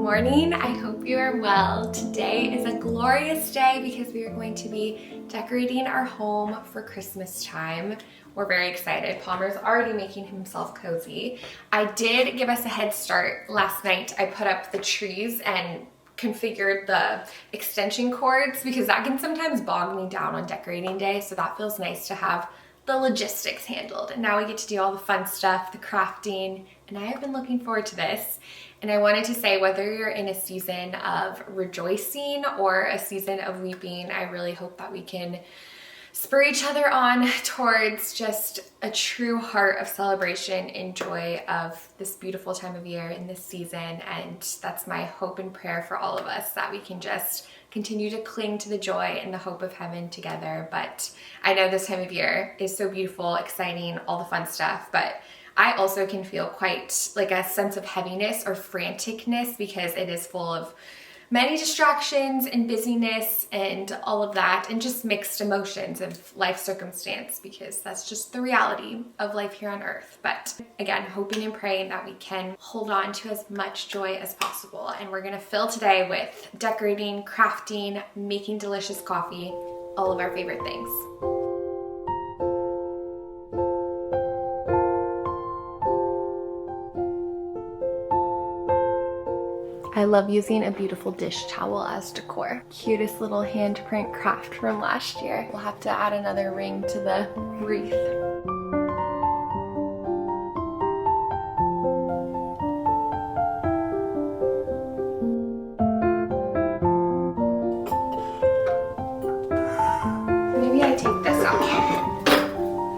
morning. I hope you are well. Today is a glorious day because we are going to be decorating our home for Christmas time. We're very excited. Palmer's already making himself cozy. I did give us a head start last night. I put up the trees and configured the extension cords because that can sometimes bog me down on decorating day, so that feels nice to have the logistics handled. And now we get to do all the fun stuff, the crafting, and I have been looking forward to this. And I wanted to say, whether you're in a season of rejoicing or a season of weeping, I really hope that we can spur each other on towards just a true heart of celebration and joy of this beautiful time of year in this season. And that's my hope and prayer for all of us, that we can just continue to cling to the joy and the hope of heaven together. But I know this time of year is so beautiful, exciting, all the fun stuff, but I also can feel quite like a sense of heaviness or franticness because it is full of many distractions and busyness and all of that, and just mixed emotions of life circumstance, because that's just the reality of life here on earth. But again, hoping and praying that we can hold on to as much joy as possible. And we're gonna fill today with decorating, crafting, making delicious coffee, all of our favorite things. I love using a beautiful dish towel as decor. Cutest little handprint craft from last year. We'll have to add another ring to the wreath. Maybe I take this out.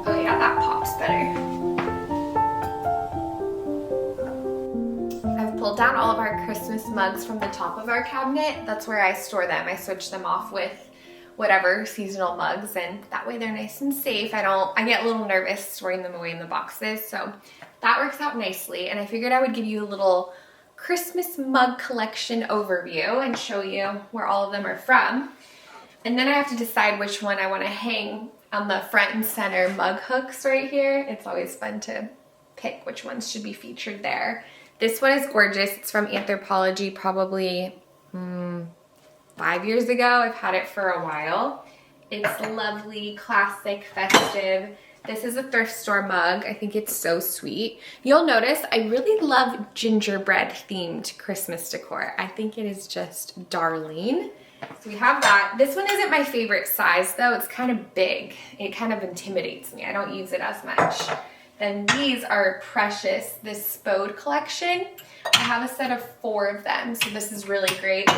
Oh yeah, that pops better. Pulled down all of our Christmas mugs from the top of our cabinet. That's where I store them. I switch them off with whatever seasonal mugs, and that way they're nice and safe. I get a little nervous storing them away in the boxes, so that works out nicely. And I figured I would give you a little Christmas mug collection overview and show you where all of them are from. And then I have to decide which one I want to hang on the front and center mug hooks right here. It's always fun to pick which ones should be featured there. This one is gorgeous. It's from Anthropologie, probably 5 years ago. I've had it for a while. It's lovely, classic, festive. This is a thrift store mug. I think it's so sweet. You'll notice I really love gingerbread themed Christmas decor. I think it is just darling. So we have that. This one isn't my favorite size though. It's kind of big. It kind of intimidates me. I don't use it as much. Then these are precious, this Spode collection. I have a set of 4 of them, so this is really great,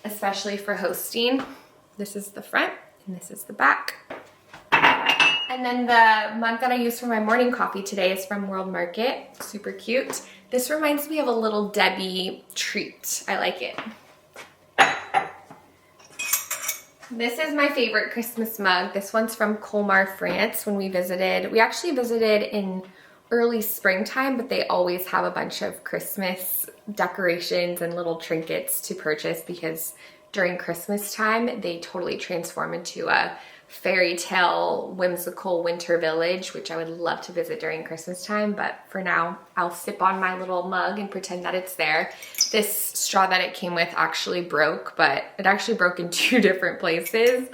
especially for hosting. This is the front, and this is the back. And then the mug that I use for my morning coffee today is from World Market, super cute. This reminds me of a Little Debbie treat. I like it. This is my favorite Christmas mug. This one's from Colmar, France. When we visited, we actually visited in early springtime, but they always have a bunch of Christmas decorations and little trinkets to purchase because during Christmas time, they totally transform into a fairy tale, whimsical winter village, which I would love to visit during Christmas time. But for now, I'll sip on my little mug and pretend that it's there. This straw that it came with actually broke, but it actually broke in 2 different places.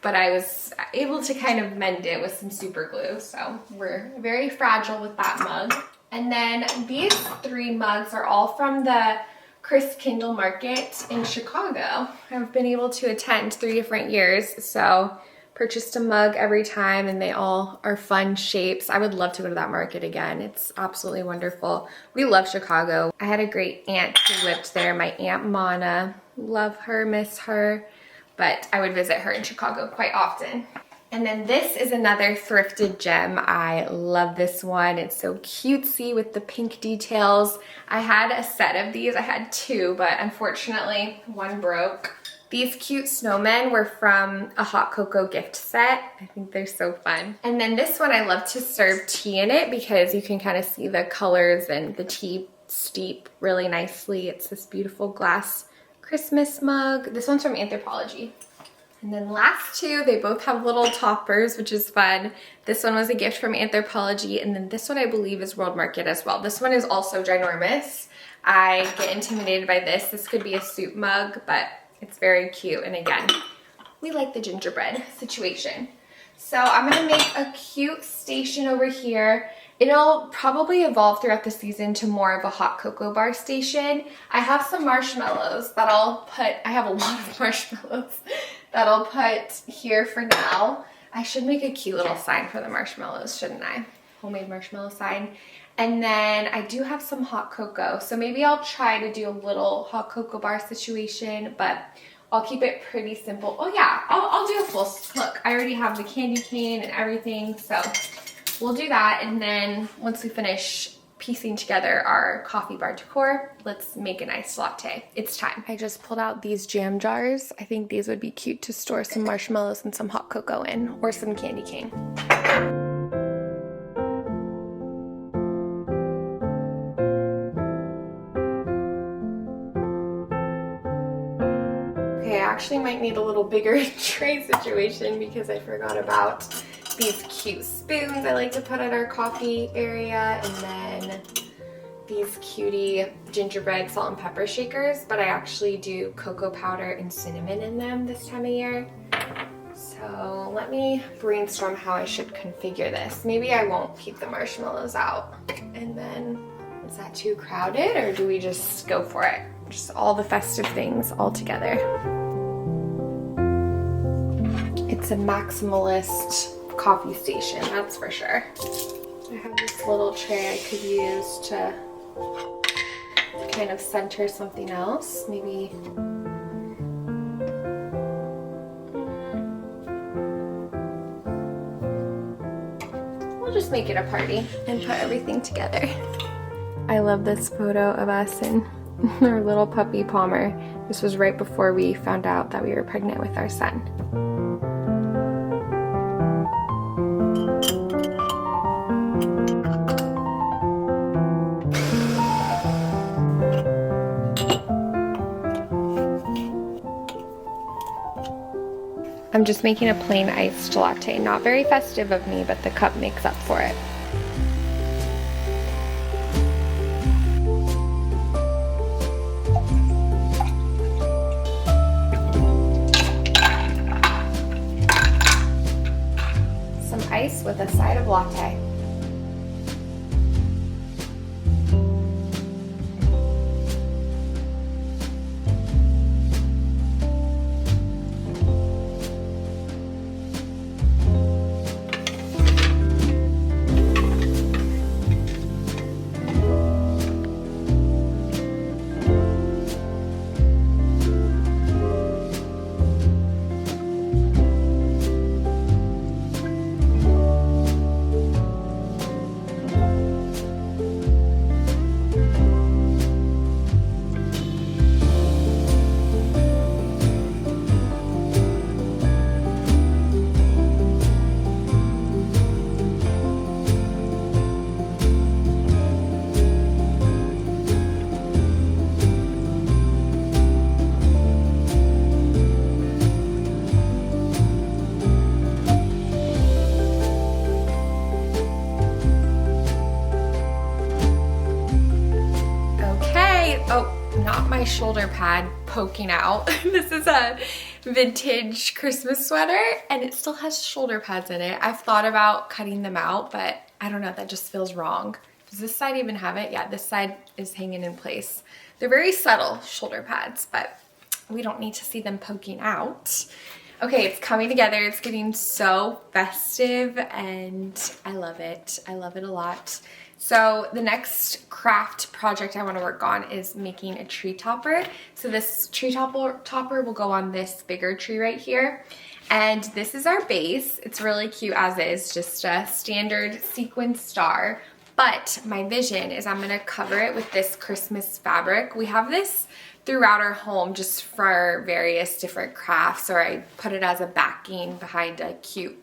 But I was able to kind of mend it with some super glue. So we're very fragile with that mug. And then these 3 mugs are all from the Chris Kindle Market in Chicago. I've been able to attend 3 different years, so purchased a mug every time, and they all are fun shapes. I would love to go to that market again. It's absolutely wonderful. We love Chicago. I had a great aunt who lived there, my Aunt Mana. Love her, miss her, but I would visit her in Chicago quite often. And then this is another thrifted gem. I love this one. It's so cutesy with the pink details. I had a set of these. I had 2, but unfortunately one broke. These cute snowmen were from a hot cocoa gift set. I think they're so fun. And then this one, I love to serve tea in it because you can kind of see the colors and the tea steep really nicely. It's this beautiful glass Christmas mug. This one's from Anthropologie. And then last 2, they both have little toppers, which is fun. This one was a gift from Anthropologie, and then this one I believe is World Market as well. This one is also ginormous. I get intimidated by this. This could be a soup mug, but it's very cute. And again, we like the gingerbread situation. So I'm gonna make a cute station over here. It'll probably evolve throughout the season to more of a hot cocoa bar station. I have some marshmallows that I'll put, I have a lot of marshmallows that I'll put here for now. I should make a cute little sign for the marshmallows, shouldn't I? Homemade marshmallow sign. And then I do have some hot cocoa. So maybe I'll try to do a little hot cocoa bar situation, but I'll keep it pretty simple. Oh yeah, I'll do a full, look, I already have the candy cane and everything. So we'll do that. And then once we finish piecing together our coffee bar decor, let's make an iced latte. It's time. I just pulled out these jam jars. I think these would be cute to store some marshmallows and some hot cocoa in, or some candy cane. Okay, I actually might need a little bigger tray situation because I forgot about these cute spoons I like to put at our coffee area, and then these cutie gingerbread salt and pepper shakers, but I actually do cocoa powder and cinnamon in them this time of year. So let me brainstorm how I should configure this. Maybe I won't keep the marshmallows out. And then, is that too crowded, or do we just go for it? Just all the festive things all together. It's a maximalist coffee station, that's for sure. I have this little tray I could use to kind of center something else. Maybe we'll just make it a party and put everything together. I love this photo of us and our little puppy Palmer. This was right before we found out that we were pregnant with our son. I'm just making a plain iced latte. Not very festive of me, but the cup makes up for it. Some ice with a side of latte. Not my shoulder pad poking out. This is a vintage Christmas sweater and it still has shoulder pads in it. I've thought about cutting them out, but I don't know, that just feels wrong. Does this side even have it? Yeah, this side is hanging in place. They're very subtle shoulder pads, but we don't need to see them poking out. Okay, it's coming together. It's getting so festive and I love it. I love it a lot. So the next craft project I want to work on is making a tree topper. So this tree topper will go on this bigger tree right here. And this is our base. It's really cute as is, just a standard sequin star. But my vision is I'm going to cover it with this Christmas fabric. We have this throughout our home just for various different crafts, or I put it as a backing behind a cute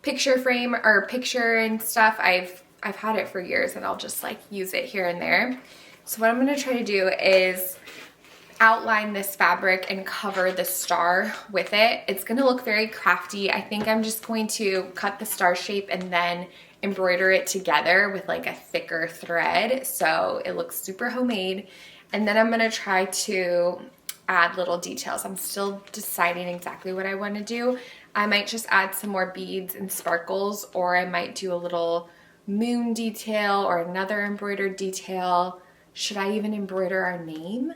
picture frame or picture and stuff. I've had it for years and I'll just like use it here and there. So what I'm going to try to do is outline this fabric and cover the star with it. It's going to look very crafty. I think I'm just going to cut the star shape and then embroider it together with like a thicker thread so it looks super homemade. And then I'm gonna try to add little details. I'm still deciding exactly what I want to do. I might just add some more beads and sparkles, or I might do a little moon detail or another embroidered detail. Should I even embroider our name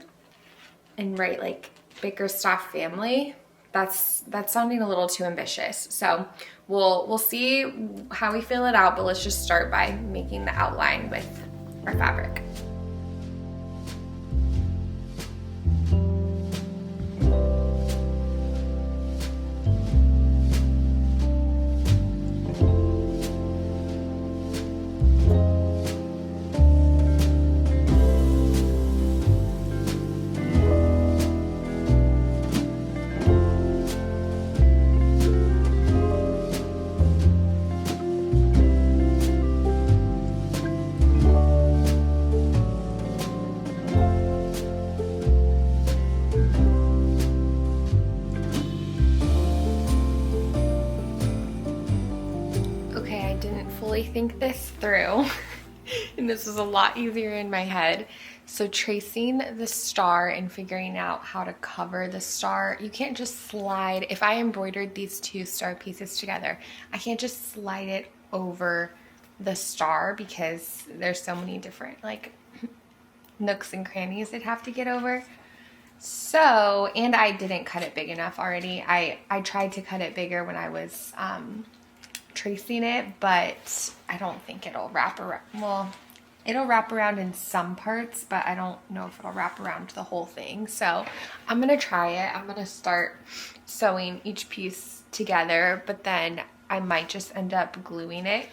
and write like Bickerstaff family? That's sounding a little too ambitious. So we'll see how we fill it out, but let's just start by making the outline with our fabric. Think this through and this was a lot easier in my head. So tracing the star and figuring out how to cover the star, you can't just slide. If I embroidered these two star pieces together, I can't just slide it over the star because there's so many different like nooks and crannies it'd have to get over. So, and I didn't cut it big enough already. I tried to cut it bigger when I was tracing it, but I don't think it'll wrap around. Well, it'll wrap around in some parts, but I don't know if it'll wrap around the whole thing. So I'm gonna try it. I'm gonna start sewing each piece together, but then I might just end up gluing it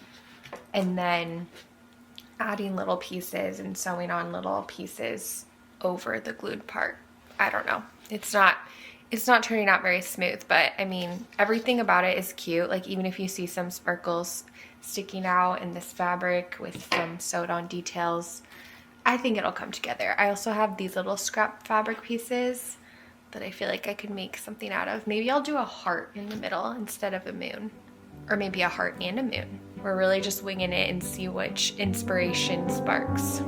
and then adding little pieces and sewing on little pieces over the glued part. I don't know. It's not turning out very smooth, but I mean, everything about it is cute. Like even if you see some sparkles sticking out in this fabric with some sewed on details, I think it'll come together. I also have these little scrap fabric pieces that I feel like I could make something out of. Maybe I'll do a heart in the middle instead of a moon, or maybe a heart and a moon. We're really just winging it and see which inspiration sparks.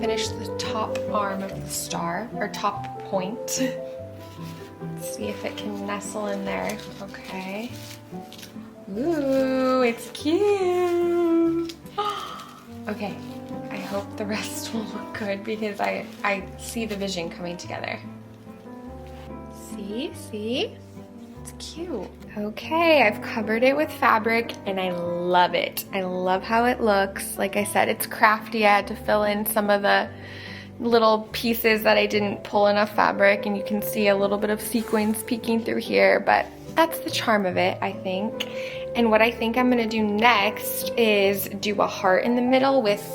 Finish the top arm of the star, or top point. Let's see if it can nestle in there. Okay. Ooh, it's cute. Okay, I hope the rest will look good because I see the vision coming together. See? It's cute. Okay, I've covered it with fabric and I love it. I love how it looks. Like I said, it's crafty. I had to fill in some of the little pieces that I didn't pull enough fabric, and you can see a little bit of sequins peeking through here, but that's the charm of it, I think. And what I think I'm gonna do next is do a heart in the middle with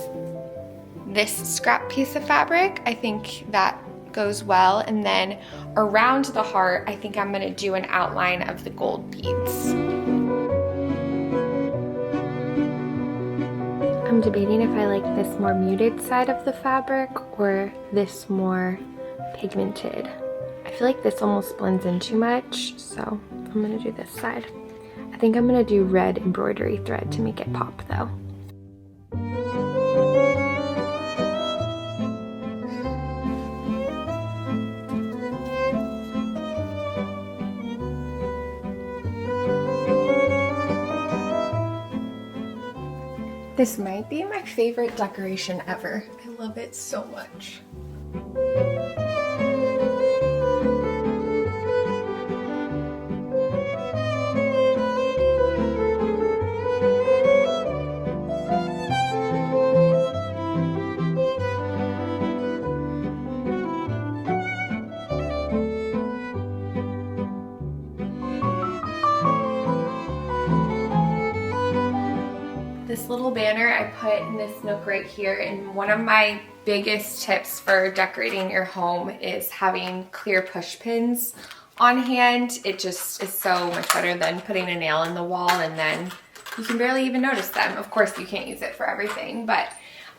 this scrap piece of fabric. I think that goes well, and then around the heart I think I'm gonna do an outline of the gold beads. I'm debating if I like this more muted side of the fabric or this more pigmented. I feel like this almost blends in too much, so I'm gonna do this side. I think I'm gonna do red embroidery thread to make it pop though. This might be my favorite decoration ever. I love it so much. This little banner I put in this nook right here, and one of my biggest tips for decorating your home is having clear push pins on hand, it just is so much better than putting a nail in the wall and then you can barely even notice them. Of course, you can't use it for everything, but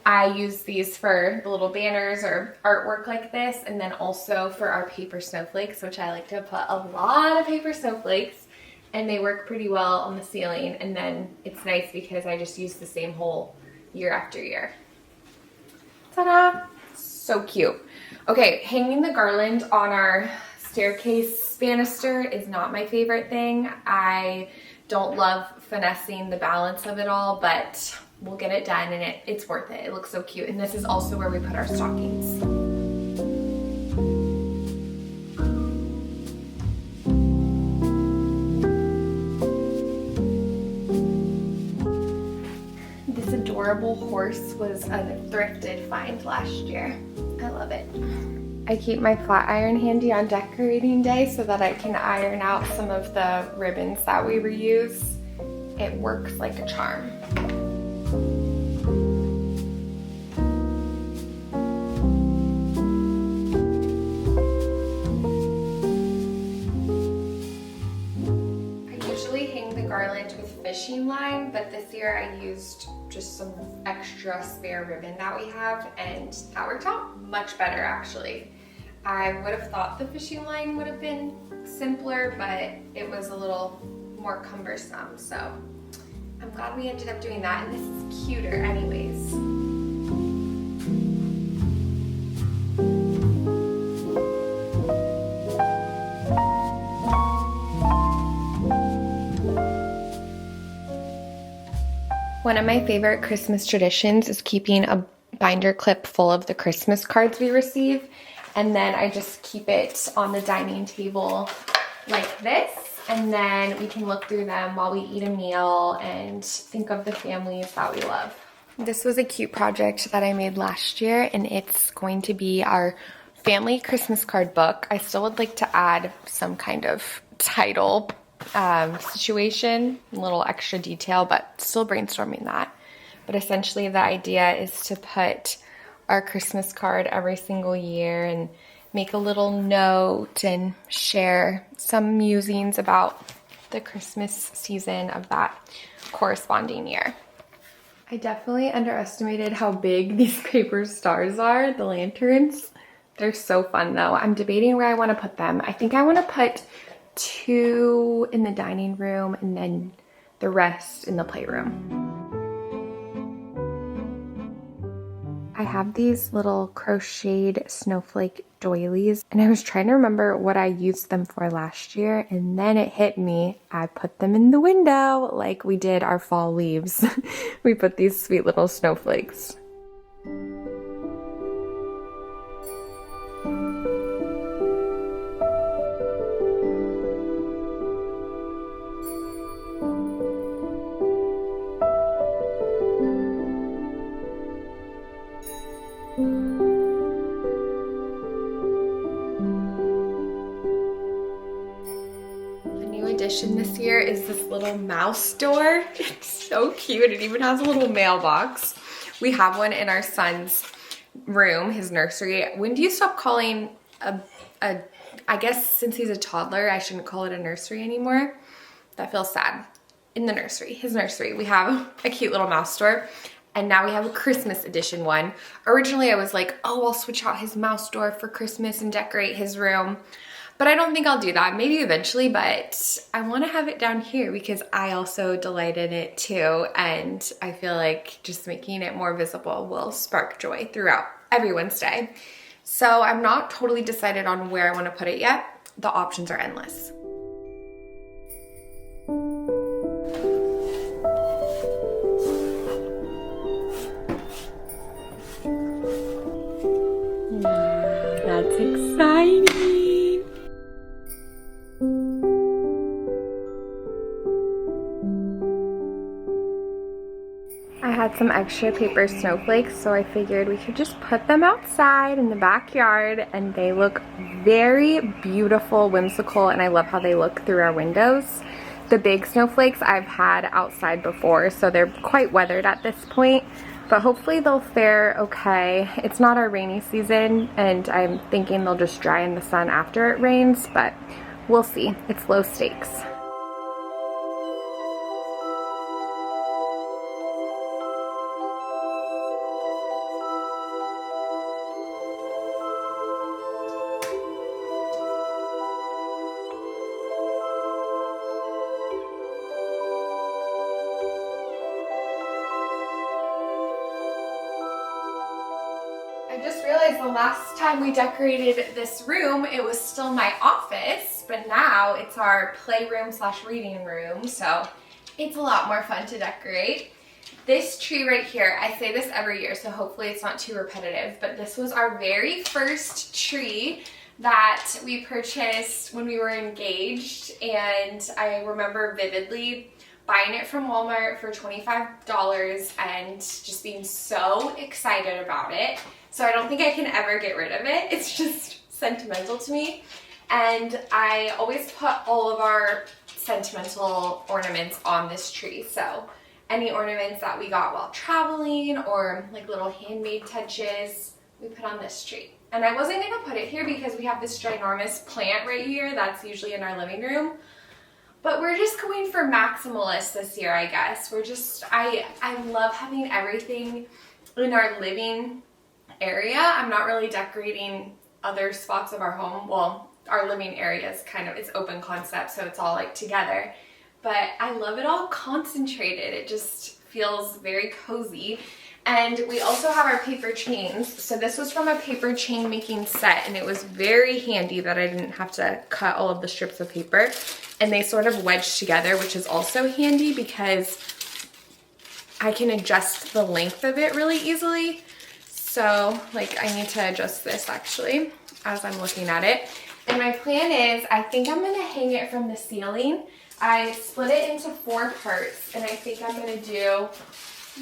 I use these for little banners or artwork like this, and then also for our paper snowflakes, which I like to put a lot of paper snowflakes, and they work pretty well on the ceiling. And then it's nice because I just use the same hole year after year. Ta-da! So cute. Okay, hanging the garland on our staircase banister is not my favorite thing. I don't love finessing the balance of it all, but we'll get it done and it's worth it. It looks so cute. And this is also where we put our stockings. This adorable horse was a thrifted find last year. I love it. I keep my flat iron handy on decorating day so that I can iron out some of the ribbons that we reuse. It works like a charm. I usually hang the garland with fishing line, but this year I used just some extra spare ribbon that we have, and that worked out much better actually. I would have thought the fishing line would have been simpler, but it was a little more cumbersome, so I'm glad we ended up doing that, and this is cuter anyways. One of my favorite Christmas traditions is keeping a binder clip full of the Christmas cards we receive, and then I just keep it on the dining table like this, and then we can look through them while we eat a meal and think of the families that we love. This was a cute project that I made last year, and it's going to be our family Christmas card book. I still would like to add some kind of title situation, a little extra detail, but still brainstorming that. But essentially the idea is to put our Christmas card every single year and make a little note and share some musings about the Christmas season of that corresponding year. I definitely underestimated how big these paper stars are, the lanterns. They're so fun though. I'm debating where I want to put them. I think I want to put 2 in the dining room and then the rest in the playroom. I have these little crocheted snowflake doilies, and I was trying to remember what I used them for last year, and then it hit me. I put them in the window like we did our fall leaves. We put these sweet little snowflakes. This year is this little mouse door. It's so cute. It even has a little mailbox. We have one in our son's room, his nursery. When do you stop calling I guess since he's a toddler, I shouldn't call it a nursery anymore. That feels sad. In the nursery, his nursery, we have a cute little mouse door. And now we have a Christmas edition one. Originally I was like, oh, I'll switch out his mouse door for Christmas and decorate his room. But I don't think I'll do that, maybe eventually, but I want to have it down here because I also delight in it too, and I feel like just making it more visible will spark joy throughout everyone's day. So I'm not totally decided on where I want to put it yet. The options are endless. That's exciting. I had some extra paper snowflakes, so I figured we could just put them outside in the backyard, and they look very beautiful, whimsical, and I love how they look through our windows. The big snowflakes I've had outside before, so they're quite weathered at this point, but hopefully they'll fare okay. It's not our rainy season, and I'm thinking they'll just dry in the sun after it rains, but we'll see. It's low stakes. I just realized the last time we decorated this room, it was still my office, but now it's our playroom slash reading room, so it's a lot more fun to decorate. This tree right here, I say this every year, so hopefully it's not too repetitive, but this was our very first tree that we purchased when we were engaged, and I remember vividly buying it from Walmart for $25 and just being so excited about it. So I don't think I can ever get rid of it. It's just sentimental to me. And I always put all of our sentimental ornaments on this tree. So any ornaments that we got while traveling or like little handmade touches, we put on this tree. And I wasn't gonna put it here because we have this ginormous plant right here that's usually in our living room. But we're just going for maximalist this year, I guess. We're just, I love having everything in our living area. I'm not really decorating other spots of our home. Well, our living area is kind of, it's open concept, so it's all like together. But I love it all concentrated. It just feels very cozy. And we also have our paper chains. So this was from a paper chain making set, and it was very handy that I didn't have to cut all of the strips of paper. And they sort of wedged together, which is also handy because I can adjust the length of it really easily. So like I need to adjust this actually as I'm looking at it. And my plan is, I think I'm gonna hang it from the ceiling. I split it into 4 parts, and I think I'm gonna do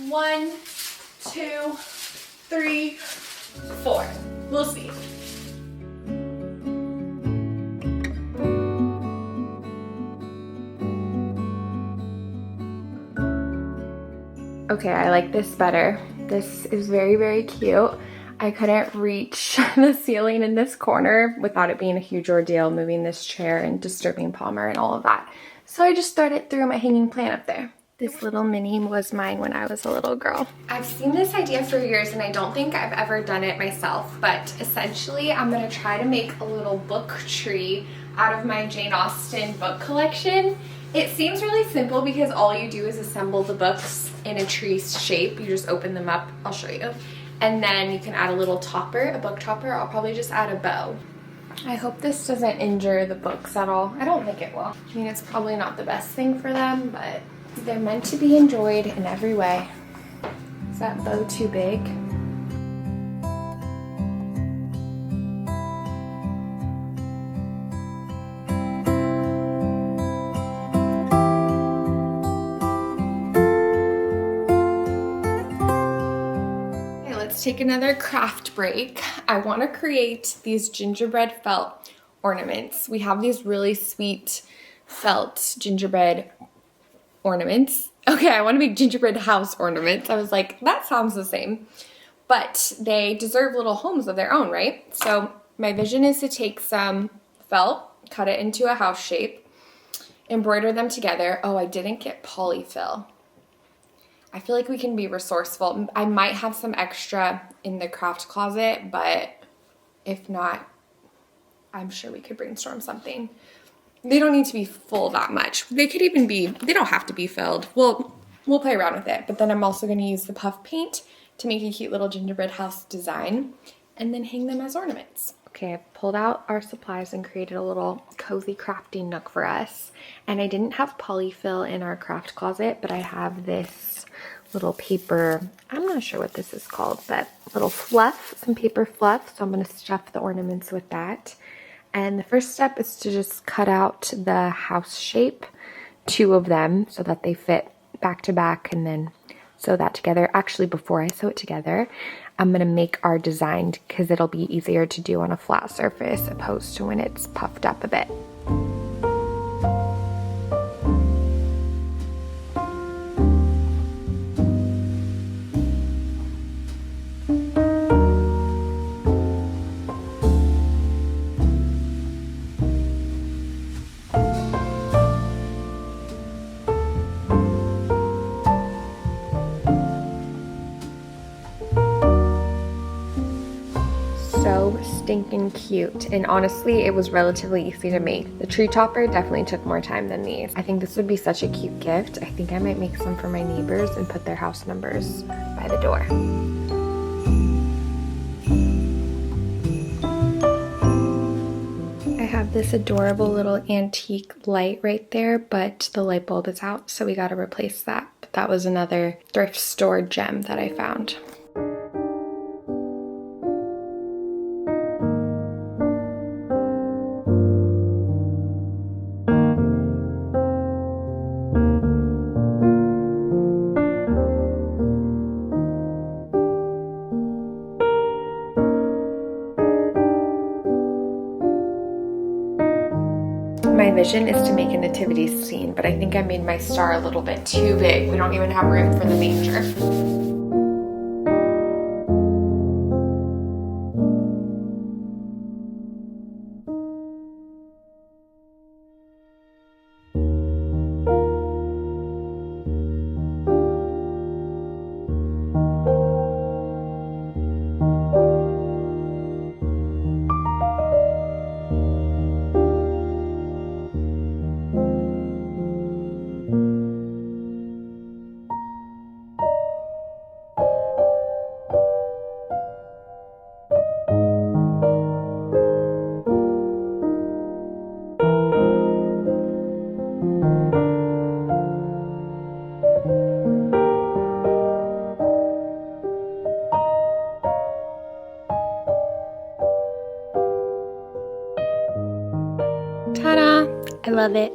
1, 2, 3, 4. We'll see. Okay, I like this better. This is very, very cute. I couldn't reach the ceiling in this corner without it being a huge ordeal, moving this chair and disturbing Palmer and all of that. So I just threaded through my hanging plant up there. This little mini was mine when I was a little girl. I've seen this idea for years and I don't think I've ever done it myself, but essentially I'm gonna try to make a little book tree out of my Jane Austen book collection. It seems really simple because all you do is assemble the books in a tree shape. You just open them up, I'll show you. And then you can add a little topper, a book topper. I'll probably just add a bow. I hope this doesn't injure the books at all. I don't think it will. I mean, it's probably not the best thing for them, but they're meant to be enjoyed in every way. Is that bow too big? Take another craft break. I want to create these gingerbread felt ornaments. We have these really sweet felt gingerbread ornaments. Okay, I want to make gingerbread house ornaments. I was like, that sounds the same, but they deserve little homes of their own, right? So my vision is to take some felt, cut it into a house shape, embroider them together. Oh, I didn't get polyfill. I feel like we can be resourceful. I might have some extra in the craft closet, but if not, I'm sure we could brainstorm something. They don't need to be full that much. They could even be, they don't have to be filled. We'll play around with it. But then I'm also going to use the puff paint to make a cute little gingerbread house design and then hang them as ornaments. Okay, I've pulled out our supplies and created a little cozy crafting nook for us. And I didn't have polyfill in our craft closet, but I have this little paper, I'm not sure what this is called, but little fluff, some paper fluff. So I'm going to stuff the ornaments with that. And the first step is to just cut out the house shape, 2 of them, so that they fit back to back, and then sew that together. Actually, before I sew it together, I'm going to make our design because it'll be easier to do on a flat surface opposed to when it's puffed up a bit. stinking cute. And honestly, it was relatively easy to make. The tree topper definitely took more time than these. I think this would be such a cute gift. I think I might make some for my neighbors and put their house numbers by the door. I have this adorable little antique light right there, but the light bulb is out, so we gotta replace that. But that was another thrift store gem that I found. My vision is to make a nativity scene, but I think I made my star a little bit too big. We don't even have room for the manger. Ta-da! I love it.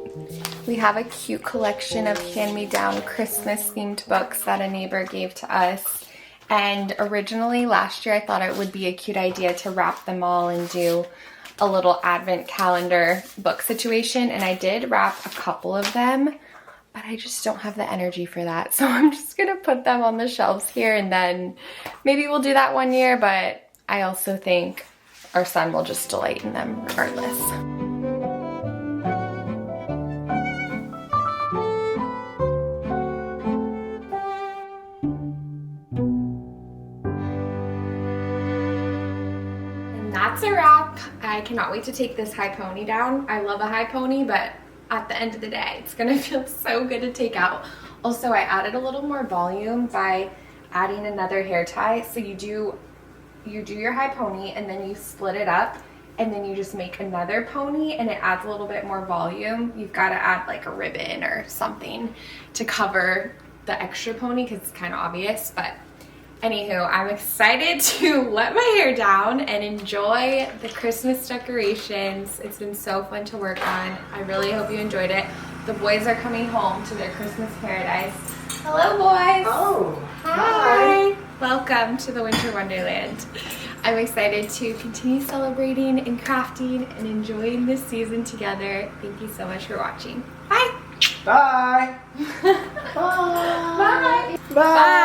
We have a cute collection of hand-me-down Christmas themed books that a neighbor gave to us. And originally last year I thought it would be a cute idea to wrap them all and do a little advent calendar book situation. And I did wrap a couple of them, but I just don't have the energy for that. So I'm just gonna put them on the shelves here, and then maybe we'll do that one year, but I also think our son will just delight in them regardless. That's a wrap. I cannot wait to take this high pony down. I love a high pony, but at the end of the day, it's gonna feel so good to take out. Also, I added a little more volume by adding another hair tie. So you do your high pony, and then you split it up, and then you just make another pony, and it adds a little bit more volume. You've got to add like a ribbon or something to cover the extra pony because it's kind of obvious, but anywho, I'm excited to let my hair down and enjoy the Christmas decorations. It's been so fun to work on. I really hope you enjoyed it. The boys are coming home to their Christmas paradise. Hello, boys. Oh, hi. Welcome to the Winter Wonderland. I'm excited to continue celebrating and crafting and enjoying this season together. Thank you so much for watching. Bye. Bye. Bye. Bye. Bye.